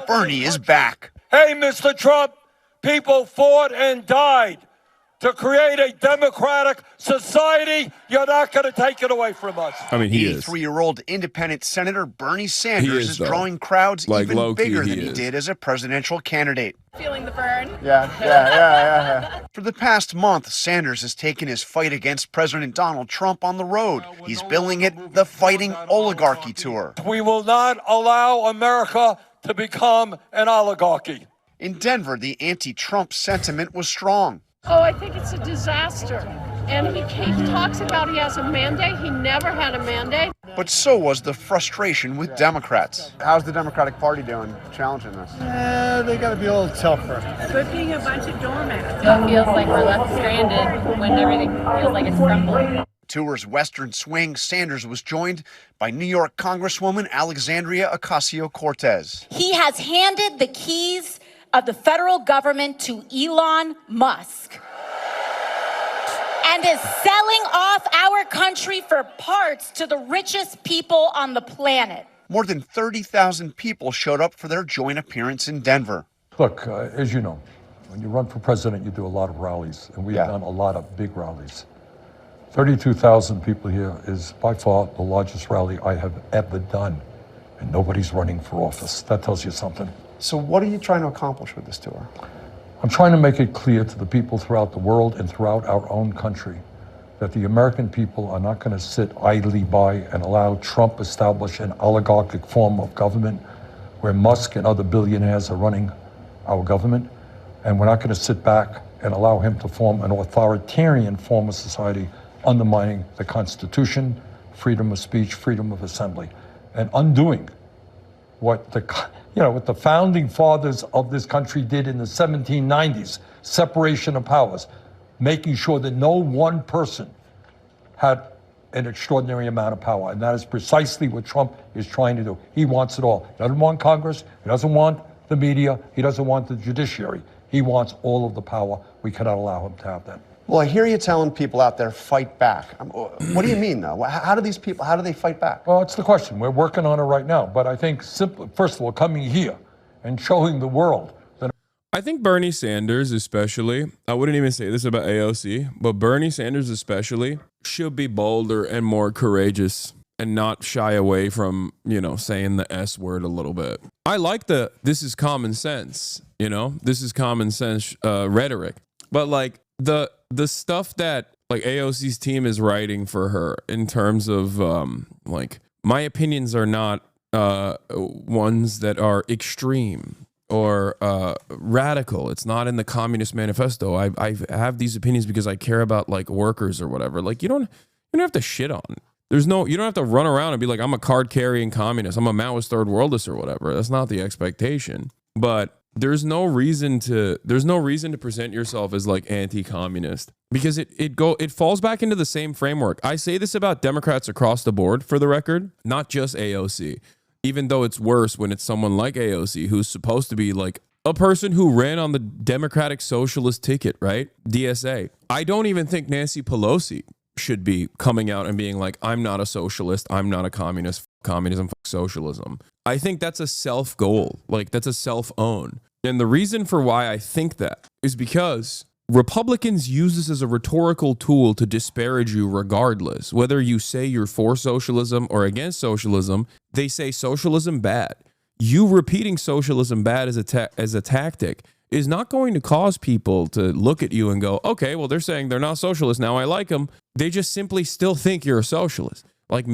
Bernie is back. Hey, Mr. Trump, people fought and died to create a democratic society. You're not going to take it away from us. I mean, he is. 83-year-old independent Senator Bernie Sanders is though. drawing crowds Like, even bigger he than he did as a presidential candidate. Feeling the burn? Yeah. For the past month, Sanders has taken his fight against President Donald Trump on the road. He's billing it the Fighting Oligarchy Tour. We will not allow America to become an oligarchy. In Denver, the anti-Trump sentiment was strong. Oh, I think it's a disaster. And he talks about he has a mandate. He never had a mandate. But so was the frustration with Democrats. How's the Democratic Party doing challenging this? They got to be a little tougher. Quit being a bunch of doormats. It feels like we're left stranded when everything feels like it's crumbling. Tour's Western swing, Sanders was joined by New York Congresswoman Alexandria Ocasio-Cortez. He has handed the keys of the federal government to Elon Musk and is selling off our country for parts to the richest people on the planet. More than 30,000 people showed up for their joint appearance in Denver. Look, as you know, when you run for president, you do a lot of rallies, and we've done a lot of big rallies. 32,000 people here is by far the largest rally I have ever done, and nobody's running for office. That tells you something. So what are you trying to accomplish with this tour? I'm trying to make it clear to the people throughout the world and throughout our own country that the American people are not going to sit idly by and allow Trump establish an oligarchic form of government where Musk and other billionaires are running our government. And we're not going to sit back and allow him to form an authoritarian form of society undermining the Constitution, freedom of speech, freedom of assembly, and undoing what the founding fathers of this country did in the 1790s, separation of powers, making sure that no one person had an extraordinary amount of power. And that is precisely what Trump is trying to do. He wants it all. He doesn't want Congress. He doesn't want the media. He doesn't want the judiciary. He wants all of the power. We cannot allow him to have that. Well, I hear you telling people out there, fight back. What do you mean, though? How do they fight back? Well, it's the question. We're working on it right now. But I think simply, first of all, coming here and showing the world that I think Bernie Sanders especially, I wouldn't even say this about AOC, but Bernie Sanders especially should be bolder and more courageous and not shy away from, saying the S word a little bit. I like this is common sense, this is common sense rhetoric. But like the stuff that like AOC's team is writing for her in terms of my opinions are not ones that are extreme or radical. It's not in the Communist Manifesto. I have these opinions because I care about like workers or whatever. Like you don't have to shit on. You don't have to run around and be like, I'm a card carrying communist. I'm a Maoist third worldist or whatever. That's not the expectation. But there's no reason to present yourself as like anti-communist because it falls back into the same framework. I say this about Democrats across the board, for the record, not just AOC, even though it's worse when it's someone like AOC who's supposed to be like a person who ran on the Democratic Socialist ticket, right? DSA. I don't even think Nancy Pelosi should be coming out and being like, I'm not a socialist, I'm not a communist, communism, socialism. I think that's a self-goal, like that's a self-own. And the reason for why I think that is because Republicans use this as a rhetorical tool to disparage you regardless. Whether you say you're for socialism or against socialism, they say socialism bad. You repeating socialism bad as a tactic is not going to cause people to look at you and go, okay, well, they're saying they're not socialist. Now I like them. They just simply still think you're a socialist. Like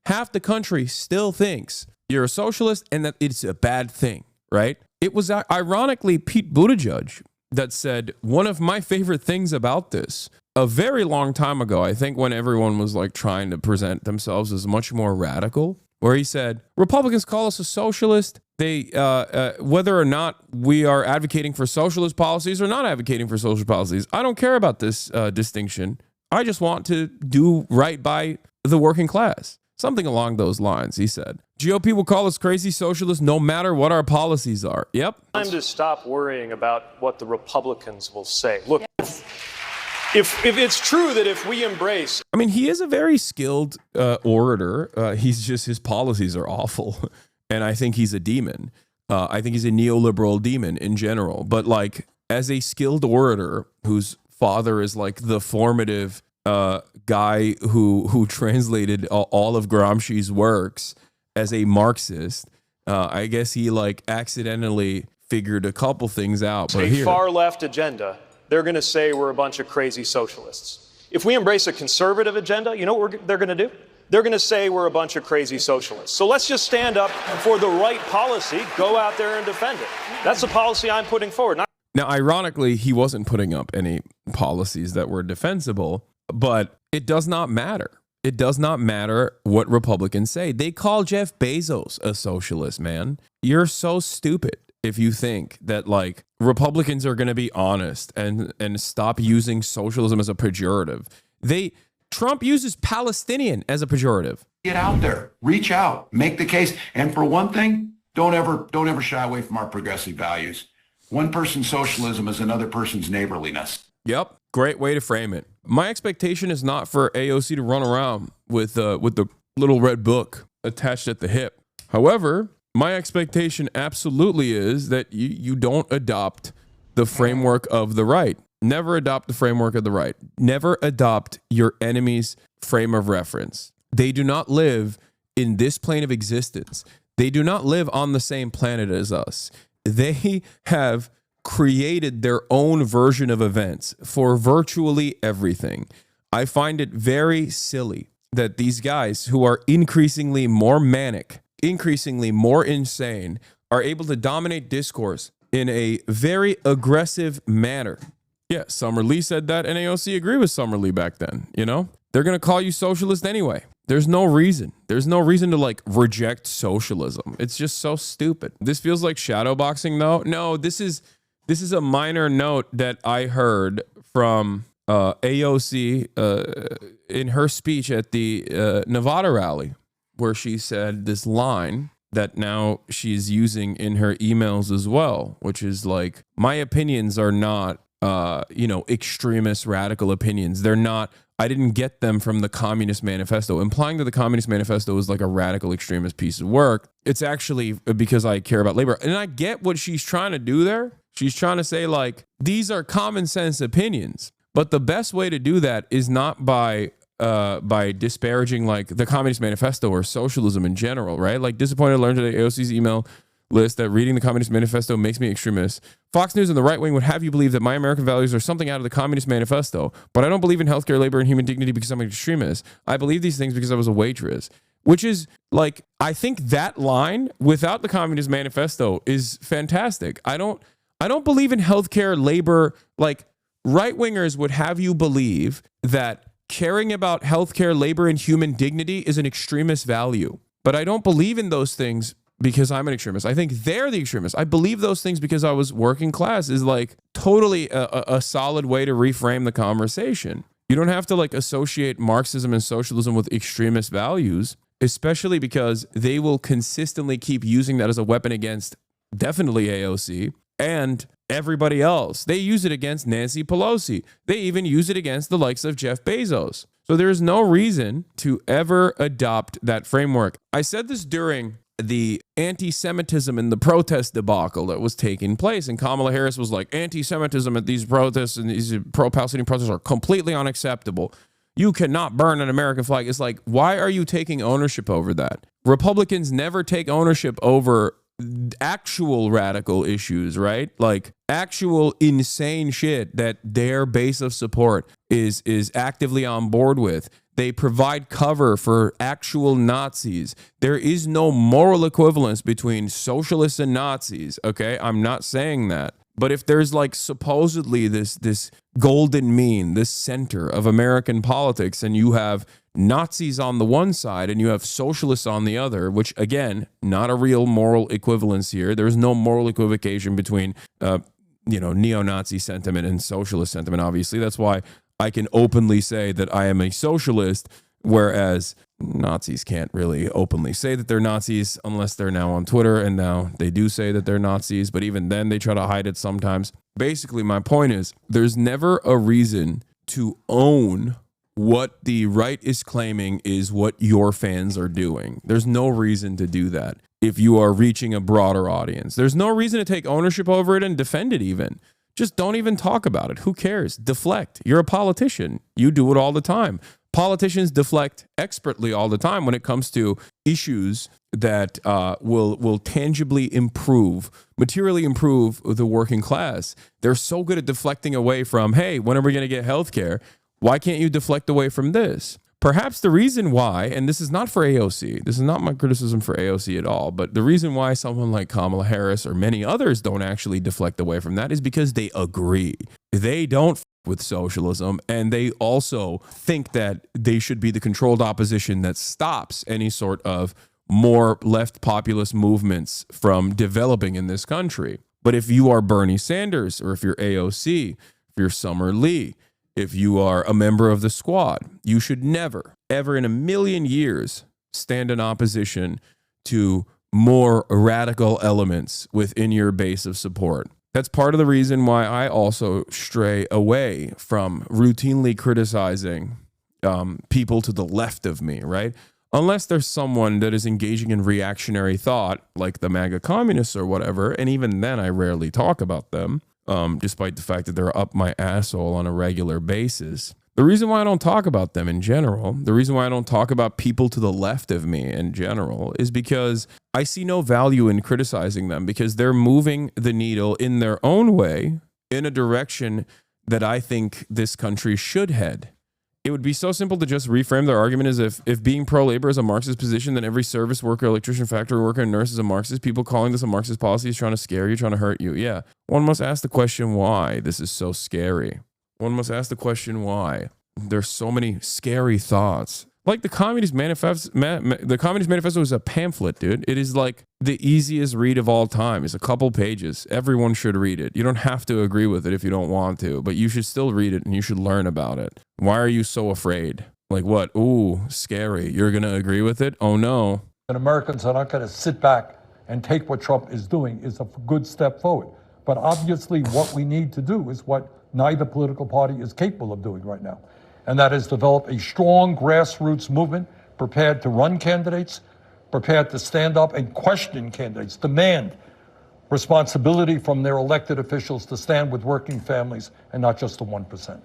half the country still thinks you're a socialist and that it's a bad thing, right? It was ironically Pete Buttigieg that said one of my favorite things about this a very long time ago, I think when everyone was like trying to present themselves as much more radical, where he said, Republicans call us a socialist. They, whether or not we are advocating for socialist policies or not advocating for social policies, I don't care about this distinction. I just want to do right by the working class. Something along those lines, he said. GOP will call us crazy socialists no matter what our policies are. Yep. Time to stop worrying about what the Republicans will say. Look, if it's true that if we embrace... I mean, he is a very skilled orator. His policies are awful. And I think he's a demon. I think he's a neoliberal demon in general. But like as a skilled orator whose father is like the formative guy who translated all of Gramsci's works as a Marxist, I guess he like accidentally figured a couple things out. But a far left agenda, they're going to say we're a bunch of crazy socialists. If we embrace a conservative agenda, you know what they're going to do? They're going to say we're a bunch of crazy socialists. So let's just stand up for the right policy, go out there and defend it. That's the policy I'm putting forward. Now, ironically, he wasn't putting up any policies that were defensible, but it does not matter. It does not matter what Republicans say. They call Jeff Bezos a socialist, man. You're so stupid if you think that like Republicans are going to be honest and stop using socialism as a pejorative. Trump uses Palestinian as a pejorative. Get out there, reach out, make the case. And for one thing, don't ever shy away from our progressive values. One person's socialism is another person's neighborliness. Yep. Great way to frame it. My expectation is not for AOC to run around with the little red book attached at the hip. However, my expectation absolutely is that you don't adopt the framework of the right. Never adopt the framework of the right. Never adopt your enemy's frame of reference. They do not live in this plane of existence. They do not live on the same planet as us. They have created their own version of events for virtually everything. I find it very silly that these guys who are increasingly more manic, increasingly more insane, are able to dominate discourse in a very aggressive manner. Yeah, Summer Lee said that, and AOC agreed with Summer Lee back then, you know? They're going to call you socialist anyway. There's no reason. There's no reason to like reject socialism. It's just so stupid. This feels like shadowboxing though. No, this is a minor note that I heard from AOC in her speech at the Nevada rally, where she said this line that now she's using in her emails as well, which is like, my opinions are not, extremist radical opinions. They're not, I didn't get them from the Communist Manifesto, implying that the Communist Manifesto is like a radical extremist piece of work. It's actually because I care about labor. And I get what she's trying to do there. She's trying to say like, these are common sense opinions, but the best way to do that is not by disparaging like the Communist Manifesto or socialism in general, right? Like, disappointed to learn today AOC's email list that reading the Communist Manifesto makes me extremist. Fox News and the right wing would have you believe that my American values are something out of the Communist Manifesto, but I don't believe in healthcare, labor, and human dignity because I'm an extremist. I believe these things because I was a waitress. Which is like, I think that line without the Communist Manifesto is fantastic. I don't believe in healthcare, labor. Like, right wingers would have you believe that caring about healthcare, labor, and human dignity is an extremist value. But I don't believe in those things because I'm an extremist. I think they're the extremists. I believe those things because I was working class is like totally a solid way to reframe the conversation. You don't have to like associate Marxism and socialism with extremist values, especially because they will consistently keep using that as a weapon against definitely AOC and everybody else. They use it against Nancy Pelosi. They even use it against the likes of Jeff Bezos. So there is no reason to ever adopt that framework. I said this during the anti-Semitism and the protest debacle that was taking place, and Kamala Harris was like, anti-Semitism at these protests and these pro-Palestinian protests are completely unacceptable. You cannot burn an American flag. It's like, why are you taking ownership over that? Republicans never take ownership over actual radical issues, right? Like actual insane shit that their base of support is actively on board with. They provide cover for actual Nazis. There is no moral equivalence between socialists and Nazis, okay? I'm not saying that. But if there's like supposedly this golden mean, this center of American politics, and you have Nazis on the one side and you have socialists on the other, which again, not a real moral equivalence here. There's no moral equivocation between, neo-Nazi sentiment and socialist sentiment, obviously. That's why I can openly say that I am a socialist, whereas Nazis can't really openly say that they're Nazis unless they're now on Twitter, and now they do say that they're Nazis, but even then they try to hide it sometimes. Basically, my point is there's never a reason to own what the right is claiming is what your fans are doing. There's no reason to do that. if you are reaching a broader audience. There's no reason to take ownership over it and defend it even. Just don't even talk about it. Who cares? Deflect. You're a politician. You do it all the time. Politicians deflect expertly all the time when it comes to issues that will tangibly improve, materially improve the working class. They're so good at deflecting away from, hey, when are we going to get health care? Why can't you deflect away from this? Perhaps the reason why, and this is not for AOC, this is not my criticism for AOC at all, but the reason why someone like Kamala Harris or many others don't actually deflect away from that is because they agree. They don't with socialism, and they also think that they should be the controlled opposition that stops any sort of more left populist movements from developing in this country. But if you are Bernie Sanders, or if you're AOC, if you're Summer Lee, if you are a member of the squad, you should never, ever in a million years stand in opposition to more radical elements within your base of support. That's part of the reason why I also stray away from routinely criticizing people to the left of me, right? Unless there's someone that is engaging in reactionary thought, like the MAGA communists or whatever, and even then I rarely talk about them, despite the fact that they're up my asshole on a regular basis. The reason why I don't talk about them in general, the reason why I don't talk about people to the left of me in general, is because I see no value in criticizing them, because they're moving the needle in their own way in a direction that I think this country should head. It would be so simple to just reframe their argument as if being pro-labor is a Marxist position, then every service worker, electrician, factory worker, and nurse is a Marxist. People calling this a Marxist policy is trying to scare you, trying to hurt you. Yeah. One must ask the question why this is so scary. One must ask the question why. There's so many scary thoughts. Like the Communist Manifesto, the Communist Manifesto is a pamphlet, dude. It is like the easiest read of all time. It's a couple pages. Everyone should read it. You don't have to agree with it if you don't want to, but you should still read it and you should learn about it. Why are you so afraid? Like what? Ooh, scary. You're going to agree with it? Oh no. And Americans are not going to sit back and take what Trump is doing is a good step forward. But obviously what we need to do is what neither political party is capable of doing right now. And that is develop a strong grassroots movement prepared to run candidates, prepared to stand up and question candidates, demand responsibility from their elected officials to stand with working families and not just the 1%.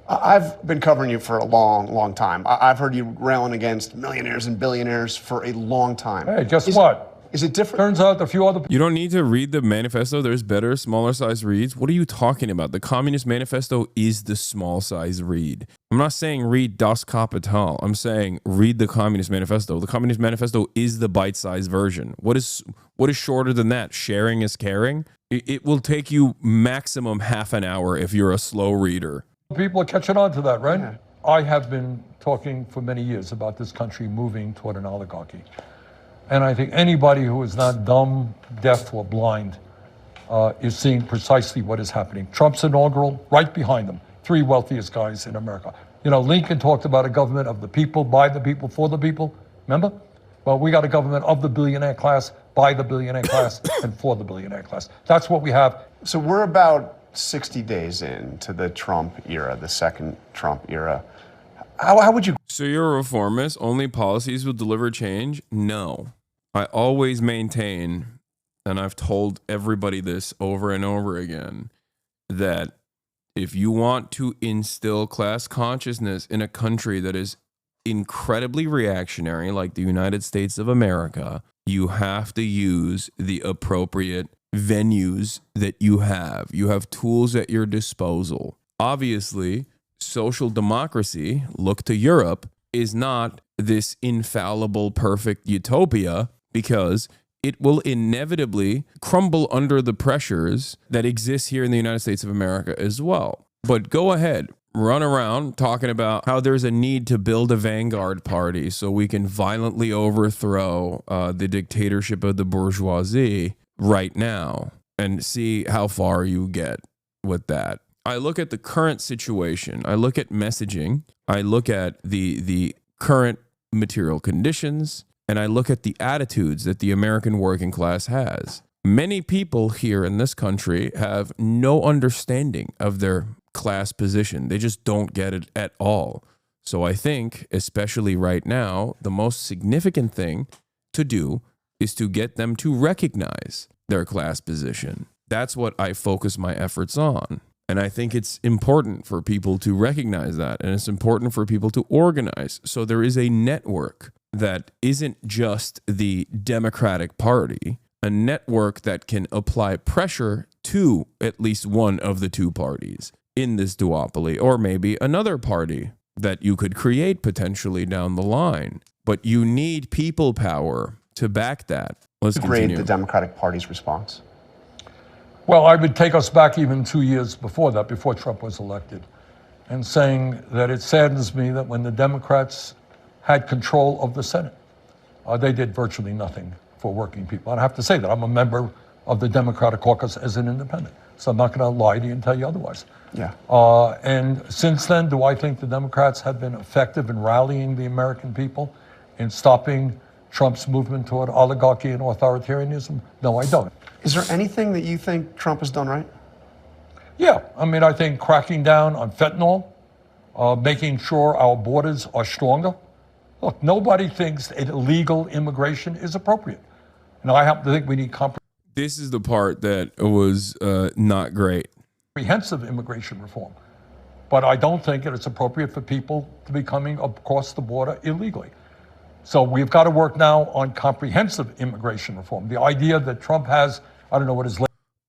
I've been covering you for a long, long time. I've heard you railing against millionaires and billionaires for a long time. Hey, guess what? Is it different? Turns out a few other... You don't need to read the manifesto. There's better, smaller size reads. What are you talking about? The Communist Manifesto is the small size read. I'm not saying read Das Kapital. I'm saying read the Communist Manifesto. The Communist Manifesto is the bite-sized version. What is shorter than that? Sharing is caring? It will take you maximum half an hour if you're a slow reader. People are catching on to that, right? Yeah. I have been talking for many years about this country moving toward an oligarchy. And I think anybody who is not dumb, deaf, or blind is seeing precisely what is happening. Trump's inaugural, right behind them, 3 wealthiest guys in America. You know, Lincoln talked about a government of the people, by the people, for the people. Remember? Well, we got a government of the billionaire class, by the billionaire class, and for the billionaire class. That's what we have. So we're about 60 days into the Trump era, the second Trump era. How would you... So you're a reformist? Only policies will deliver change? No. I always maintain, and I've told everybody this over and over again, that if you want to instill class consciousness in a country that is incredibly reactionary, like the United States of America, you have to use the appropriate venues that you have. You have tools at your disposal. Obviously, social democracy, look to Europe, is not this infallible, perfect utopia, because it will inevitably crumble under the pressures that exist here in the United States of America as well. But go ahead, run around talking about how there's a need to build a vanguard party so we can violently overthrow the dictatorship of the bourgeoisie right now, and see how far you get with that. I look at the current situation. I look at messaging. I look at the current material conditions, and I look at the attitudes that the American working class has. Many people here in this country have no understanding of their class position. They just don't get it at all. So I think, especially right now, the most significant thing to do is to get them to recognize their class position. That's what I focus my efforts on. And I think it's important for people to recognize that. And it's important for people to organize. So there is a network that isn't just the Democratic Party, a network that can apply pressure to at least one of the two parties in this duopoly, or maybe another party that you could create potentially down the line. But you need people power to back that. Let's grade continue. the Democratic Party's response. Well, I would take us back even 2 years before that, before Trump was elected, and saying that it saddens me that when the Democrats had control of the Senate, they did virtually nothing for working people. And I have to say that I'm a member of the Democratic caucus as an independent, so I'm not going to lie to you and tell you otherwise. Yeah. And since then, do I think the Democrats have been effective in rallying the American people in stopping Trump's movement toward oligarchy and authoritarianism? No, I don't. Is there anything that you think Trump has done right? Yeah, I mean, I think cracking down on fentanyl, making sure our borders are stronger. Look, nobody thinks that illegal immigration is appropriate. And I happen to think we need This is the part that was not great. comprehensive immigration reform. But I don't think that it's appropriate for people to be coming across the border illegally. So we've got to work now on comprehensive immigration reform. The idea that Trump has, I don't know what his...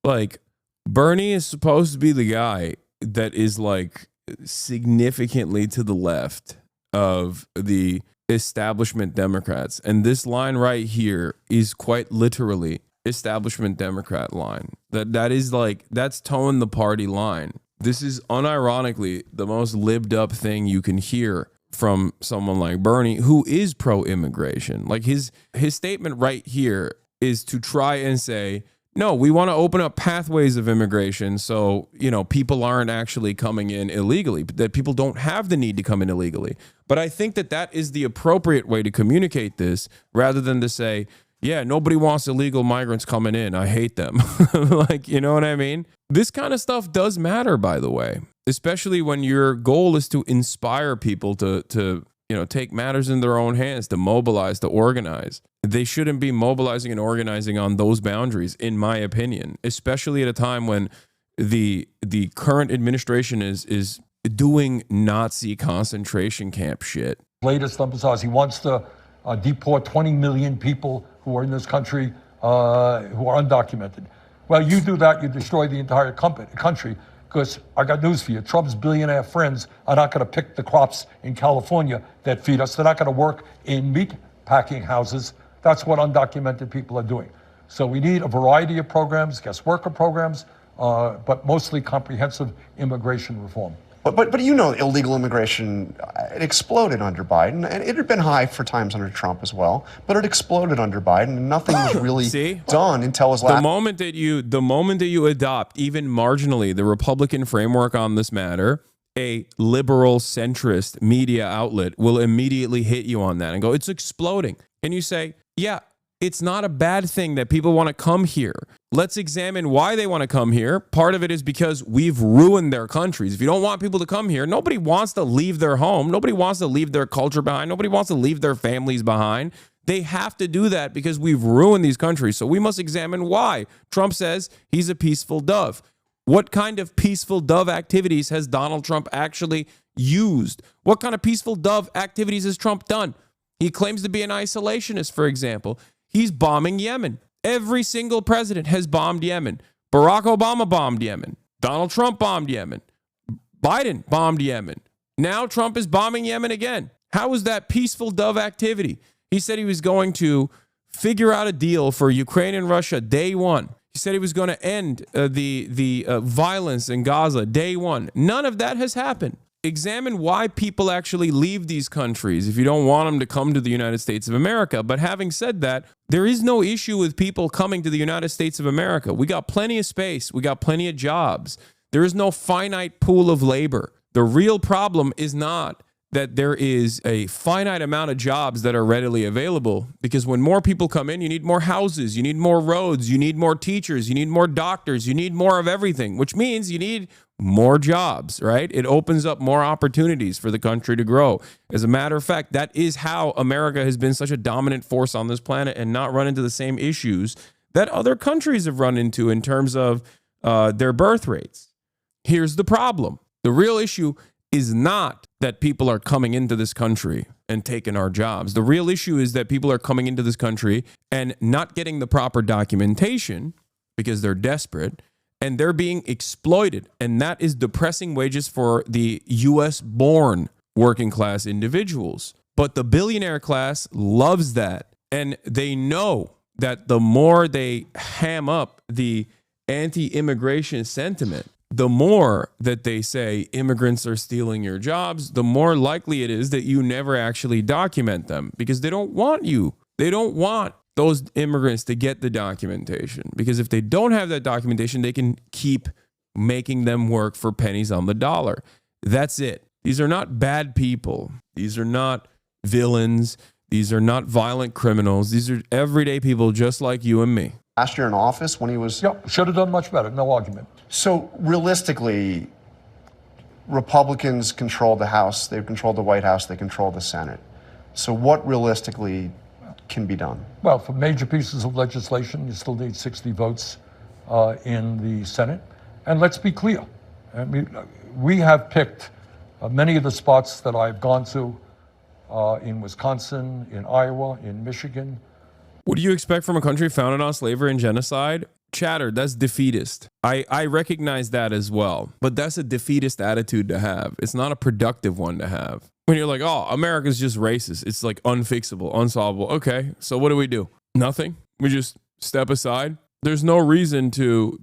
Like, Bernie is supposed to be the guy that is like significantly to the left of the establishment Democrats. And this line right here is quite literally establishment Democrat line. That is like, that's towing the party line. This is unironically the most libbed up thing you can hear from someone like Bernie, who is pro-immigration. Like his statement right here is to try and say, no, we want to open up pathways of immigration so, you know, people aren't actually coming in illegally, that people don't have the need to come in illegally. But I think that that is the appropriate way to communicate this, rather than to say, yeah, nobody wants illegal migrants coming in. I hate them. Like, you know what I mean? This kind of stuff does matter, by the way, especially when your goal is to inspire people to you know, take matters in their own hands, to mobilize, to organize. They shouldn't be mobilizing and organizing on those boundaries, in my opinion, especially at a time when the current administration is doing Nazi concentration camp shit. Latest emphasize, he wants to deport 20 million people who are in this country who are undocumented. Well, you do that, you destroy the entire country, because I got news for you. Trump's billionaire friends are not going to pick the crops in California that feed us. They're not going to work in meat packing houses. That's what undocumented people are doing. So we need a variety of programs, guest worker programs, but mostly comprehensive immigration reform. But you know, illegal immigration, it exploded under Biden, and it had been high for times under Trump as well, but it exploded under Biden, and nothing was really done until his last... The moment that you adopt even marginally the Republican framework on this matter, a liberal centrist media outlet will immediately hit you on that and go, it's exploding. And you say, yeah, it's not a bad thing that people want to come here. Let's examine why they want to come here. Part of it is because we've ruined their countries. If you don't want people to come here, nobody wants to leave their home. Nobody wants to leave their culture behind. Nobody wants to leave their families behind. They have to do that because we've ruined these countries. So we must examine why. Trump says he's a peaceful dove. What kind of peaceful dove activities has Donald Trump actually used? What kind of peaceful dove activities has Trump done? He claims to be an isolationist, for example. He's bombing Yemen. Every single president has bombed Yemen. Barack Obama bombed Yemen. Donald Trump bombed Yemen. Biden bombed Yemen. Now Trump is bombing Yemen again. How is that peaceful dove activity? He said he was going to figure out a deal for Ukraine and Russia day one. He said he was going to end the violence in Gaza day one. None of that has happened. Examine why people actually leave these countries if you don't want them to come to the United States of America. But having said that, there is no issue with people coming to the United States of America. We got plenty of space. We got plenty of jobs. There is no finite pool of labor. The real problem is not that there is a finite amount of jobs that are readily available, because when more people come in, you need more houses, you need more roads, you need more teachers, you need more doctors, you need more of everything, which means you need more jobs, right? It opens up more opportunities for the country to grow. As a matter of fact, that is how America has been such a dominant force on this planet and not run into the same issues that other countries have run into in terms of their birth rates. Here's the problem. The real issue is not that people are coming into this country and taking our jobs. The real issue is that people are coming into this country and not getting the proper documentation because they're desperate, and they're being exploited. And that is depressing wages for the US-born working class individuals. But the billionaire class loves that. And they know that the more they ham up the anti-immigration sentiment, the more that they say immigrants are stealing your jobs, the more likely it is that you never actually document them, because they don't want you. They don't want those immigrants to get the documentation, because if they don't have that documentation, they can keep making them work for pennies on the dollar. That's it. These are not bad people. These are not villains. These are not violent criminals. These are everyday people just like you and me. Last year in office when he was... Yep, should have done much better, no argument. So realistically, Republicans controlled the House, they've controlled the White House, they control the Senate. So what realistically can be done? Well, for major pieces of legislation, you still need 60 votes in the Senate. And let's be clear, I mean, we have picked many of the spots that I've gone to in Wisconsin, in Iowa, in Michigan. What do you expect from a country founded on slavery and genocide? Chatter, that's defeatist. I recognize that as well, but that's a defeatist attitude to have. It's not a productive one to have. When you're like, oh, America's just racist. It's like unfixable, unsolvable. Okay, so what do? Nothing. We just step aside. There's no reason to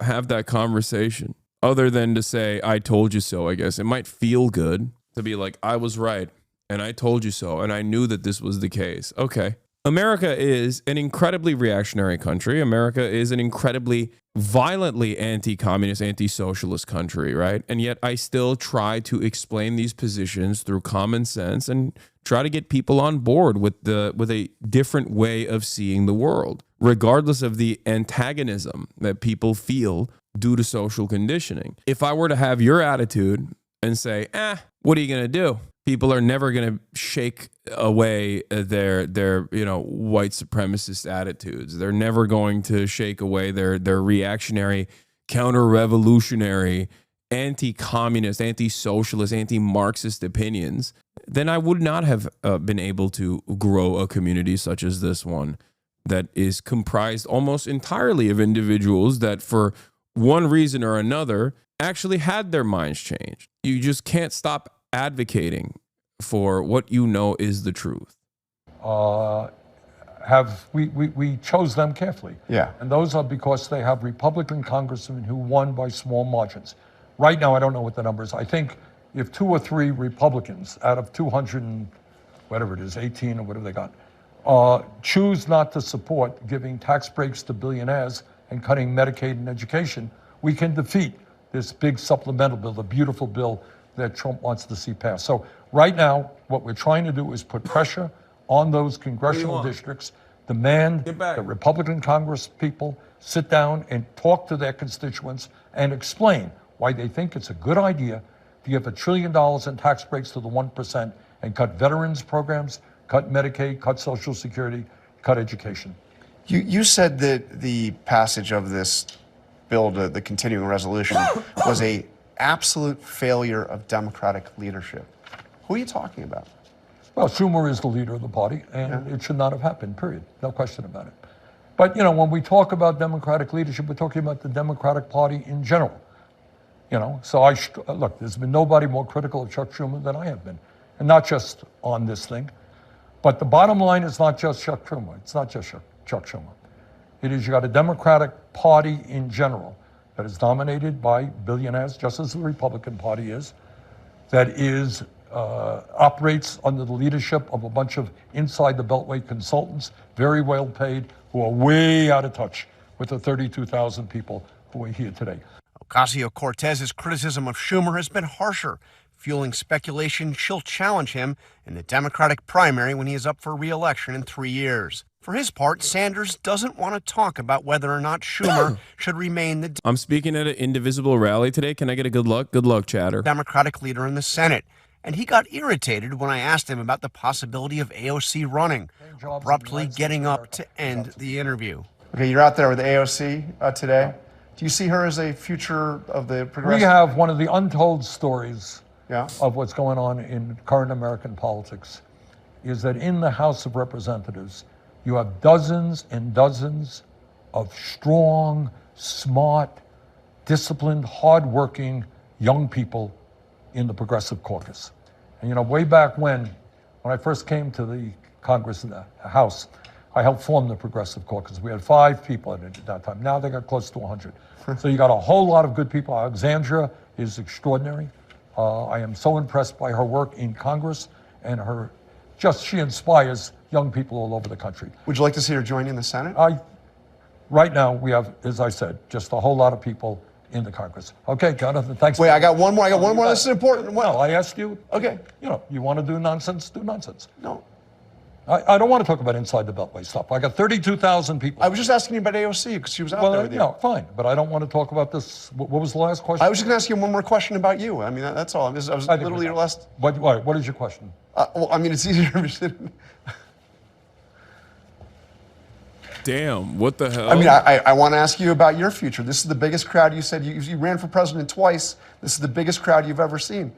have that conversation other than to say, I told you so, I guess. It might feel good to be like, I was right, and I told you so, and I knew that this was the case. Okay. America is an incredibly reactionary country. America is an incredibly violently anti-communist, anti-socialist country, right? And yet I still try to explain these positions through common sense and try to get people on board with a different way of seeing the world, regardless of the antagonism that people feel due to social conditioning. If I were to have your attitude and say, what are you going to do? People are never going to shake away their white supremacist attitudes. They're never going to shake away their reactionary, counter-revolutionary, anti-communist, anti-socialist, anti-Marxist opinions. Then I would not have been able to grow a community such as this one that is comprised almost entirely of individuals that for one reason or another actually had their minds changed. You just can't stop advocating for what you know is the truth. We chose them carefully. Yeah. And those are because they have Republican congressmen who won by small margins. Right now, I don't know what the number is. I think if 2 or 3 Republicans out of 200 and whatever it is, 18 or whatever they got, choose not to support giving tax breaks to billionaires and cutting Medicaid and education, we can defeat this big supplemental bill, the beautiful bill that Trump wants to see passed. So right now, what we're trying to do is put pressure on those congressional districts, demand that Republican Congress people sit down and talk to their constituents and explain why they think it's a good idea to give $1 trillion in tax breaks to the 1% and cut veterans programs, cut Medicaid, cut Social Security, cut education. You said that the passage of this bill, the continuing resolution, was a absolute failure of Democratic leadership. Who are you talking about? Well, Schumer is the leader of the party, and it should not have happened, period. No question about it. But, when we talk about Democratic leadership, we're talking about the Democratic Party in general. So look, there's been nobody more critical of Chuck Schumer than I have been, and not just on this thing. But the bottom line is not just Chuck Schumer. It's not just Chuck Schumer. It is you got a Democratic Party in general that is dominated by billionaires, just as the Republican Party is, that is operates under the leadership of a bunch of inside the Beltway consultants, very well paid, who are way out of touch with the 32,000 people who are here today. Ocasio-Cortez's criticism of Schumer has been harsher. fueling speculation she'll challenge him in the Democratic primary when he is up for re-election in 3 years. For his part, Sanders doesn't want to talk about whether or not Schumer should remain the I'm speaking at an Indivisible rally today. Can I get a good luck? Good luck, chatter. Democratic leader in the Senate. And he got irritated when I asked him about the possibility of AOC running, abruptly getting up to end the interview. Okay, you're out there with AOC today. Do you see her as a future of the progressive? We have one of the untold stories Yeah. of what's going on in current American politics is that in the House of Representatives, you have dozens and dozens of strong, smart, disciplined, hardworking young people in the Progressive Caucus. And you know, way back when I first came to the Congress and the House, I helped form the Progressive Caucus. We had 5 people in it at that time. Now they got close to 100. So you got a whole lot of good people. Alexandria is extraordinary. I am so impressed by her work in Congress and she inspires young people all over the country. Would you like to see her join in the Senate? Right now we have, as I said, just a whole lot of people in the Congress. Okay, Jonathan, thanks. Wait, I got one more. This is important. Well, I asked you. Okay. You know, you want to do nonsense, do nonsense. No. I don't want to talk about inside the Beltway stuff. I got 32,000 people. I was just asking you about AOC because she was out there with you. No, fine, but I don't want to talk about this. What was the last question? I was just going to ask you one more question about you. I mean, that's all. I was literally your last. What is your question? Well, I mean, it's easier. Damn, what the hell? I mean, I want to ask you about your future. This is the biggest crowd. You said you ran for president twice. This is the biggest crowd you've ever seen.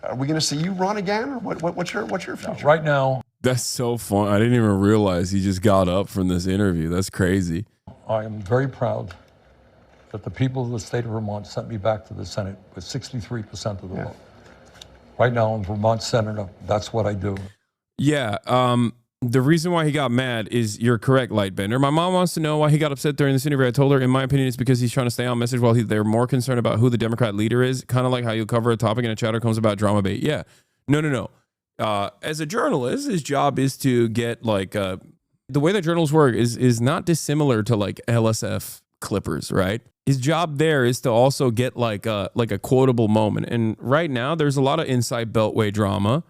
Are we going to see you run again, or what's your future? No, right now. That's so fun. I didn't even realize he just got up from this interview. That's crazy. I am very proud that the people of the state of Vermont sent me back to the Senate with 63% of the vote. Right now, I'm Vermont senator. That's what I do. Yeah. The reason why he got mad is you're correct, Lightbender. My mom wants to know why he got upset during this interview. I told her, in my opinion, it's because he's trying to stay on message while they're more concerned about who the Democrat leader is. Kind of like how you cover a topic and a chatter comes about drama bait. Yeah. No. As a journalist, his job is to get the way that journals work is not dissimilar to like LSF clippers, right? His job there is to also get like a quotable moment. And right now there's a lot of inside Beltway drama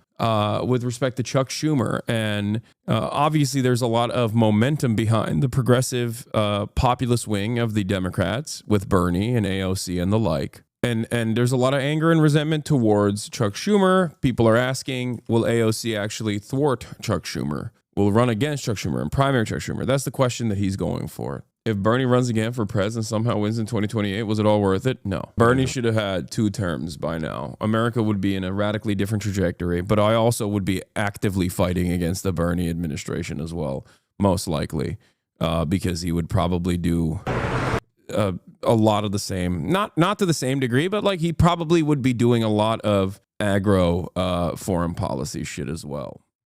with respect to Chuck Schumer. And obviously there's a lot of momentum behind the progressive populist wing of the Democrats with Bernie and AOC and the like. And there's a lot of anger and resentment towards Chuck Schumer. People are asking, will AOC actually thwart Chuck Schumer? Will run against Chuck Schumer and primary Chuck Schumer? That's the question that he's going for. If Bernie runs again for president and somehow wins in 2028, was it all worth it? No. Bernie should have had 2 terms by now. America would be in a radically different trajectory, but I also would be actively fighting against the Bernie administration as well, most likely, because he would probably do a lot of the same, not to the same degree, but like he probably would be doing a lot of aggro foreign policy shit as well.